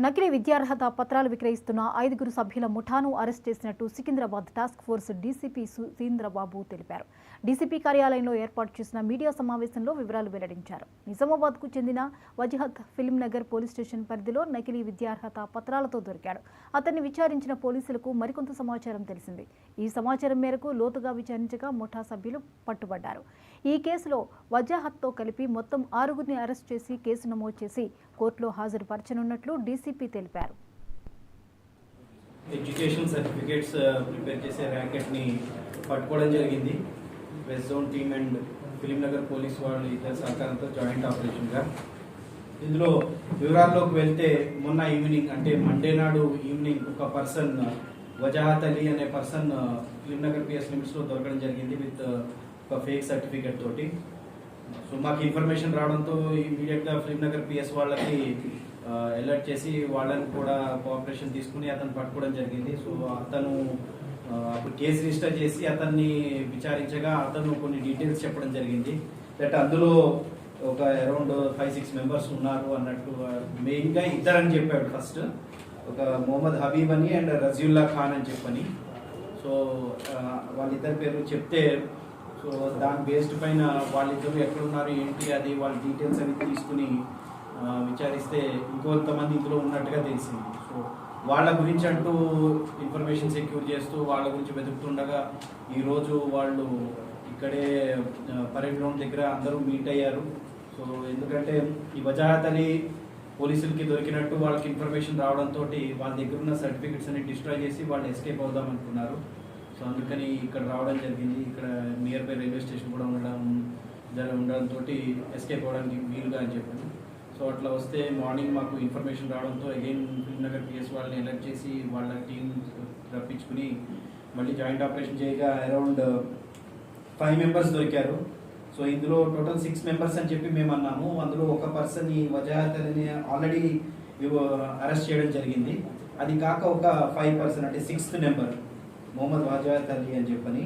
నకిలీ విద్యార్హత పత్రాలు విక్రయిస్తున్న 5 సభ్యుల ముఠాను అరెస్ట్ చేసినట్టు Secunderabad task force DCP Sudhindrababu తెలిపారు. డీసీపీ కార్యాలయంలో ఏర్పాటు చేసిన మీడియా సమావేశంలో వివరాలు వెల్లడించారు. నిజామాబాద్కు చెందిన Wajahat film Nagar police station పరిధిలో నకిలీ విద్యార్హత పత్రాలతో దొరికాడు. అతన్ని విచారించిన పోలీసులకు మరికొంత సమాచారం తెలిసింది. ఈ సమాచారం మేరకు లోతుగా విచారించగా ముఠా సభ్యులు పట్టుబడ్డారు. ఈ కేసులో వజహత్తో కలిపి మొత్తం 6గురిని అరెస్ట్ చేసి కేసు నమోదు చేసి కోర్టులో హాజరుపరచనున్నట్లు డీసీపీ తెలిపారు. ఎడ్యుకేషన్ సర్టిఫికేట్స్ ప్రిపేర్ చేసే ర్యాకెట్ ని పట్టుకోవడం జరిగింది. West zone team and film Nagar police వాళ్ళు ఇద్దరు సహకారంతో జాయింట్ ఆపరేషన్ గా. ఇందులో వివరాల్లోకి వెళ్తే మొన్న ఈవినింగ్ అంటే మండే నాడు ఈవినింగ్ ఒక పర్సన్ వజాహత్ అలీ అనే person film Nagar PS limits లో దొరకడం జరిగింది విత్ ఒక ఫేక్ సర్టిఫికేట్ తోటి. సో మాకు ఇన్ఫర్మేషన్ రావడంతో ఇమీడియట్ గా ఫిలిం నగర్ పిఎస్ వాళ్ళకి అలర్ట్ చేసి వాళ్ళని కూడా కోఆపరేషన్ తీసుకుని అతను పట్టుకోవడం జరిగింది. సో అతను అప్పుడు కేసు రిజిస్టర్ చేసి అతన్ని విచారించగా అతను కొన్ని డీటెయిల్స్ చెప్పడం జరిగింది. దట్ అందులో ఒక అరౌండ్ 5-6 మెంబర్స్ ఉన్నారు అన్నట్టు. మెయిన్ గా ఇద్దరని చెప్పాడు. ఫస్ట్ ఒక మొహమ్మద్ హబీబ్ అని అండ్ రజీవుల్లా ఖాన్ అని చెప్పని. సో వాళ్ళిద్దరి పేర్లు చెప్తే సో దాని బేస్డ్ పైన వాళ్ళిద్దరు ఎక్కడున్నారు ఏంటి అది వాళ్ళ డీటెయిల్స్ అవి తీసుకుని విచారిస్తే ఇంకొంతమంది ఇందులో ఉన్నట్టుగా తెలిసింది. సో వాళ్ళ గురించి అంటూ ఇన్ఫర్మేషన్ సెక్యూర్ చేస్తూ వాళ్ళ గురించి వెతుకుతుండగా ఈరోజు వాళ్ళు ఇక్కడే పరేడ్ గ్రౌండ్ దగ్గర అందరూ మీట్ అయ్యారు. సో ఎందుకంటే ఈ వజాహత్ అలీ పోలీసులకి దొరికినట్టు వాళ్ళకి ఇన్ఫర్మేషన్ రావడంతో వాళ్ళ దగ్గర ఉన్న సర్టిఫికెట్స్ అన్ని డిస్ట్రాయ్ చేసి వాళ్ళు ఎస్కేప్ అవుదాం అనుకున్నారు. సో అందుకని ఇక్కడ రావడం జరిగింది. ఇక్కడ నియర్ బై రైల్వే స్టేషన్ కూడా ఉండడంతో ఎస్కేప్ అవ్వడానికి వీలుగా అని చెప్పాను. సో అట్లా వస్తే మార్నింగ్ మాకు ఇన్ఫర్మేషన్ రావడంతో అగైన్ ఫిల్మ్ నగర్ పిఎస్ వాళ్ళని అలర్ట్ చేసి వాళ్ళ టీం రప్పించుకుని మళ్ళీ జాయింట్ ఆపరేషన్ చేయగా అరౌండ్ 5 మెంబర్స్ దొరికారు. సో ఇందులో టోటల్ 6 మెంబర్స్ అని చెప్పి మేము అన్నాము. అందులో ఒక పర్సన్ ఈ వజాహత్ అలీని ఆల్రెడీ అరెస్ట్ చేయడం జరిగింది. అది కాక ఒక 5 పర్సన్ అంటే 6th నెంబర్ మొహమ్మద్ వజాహత్ అలీ అని చెప్పని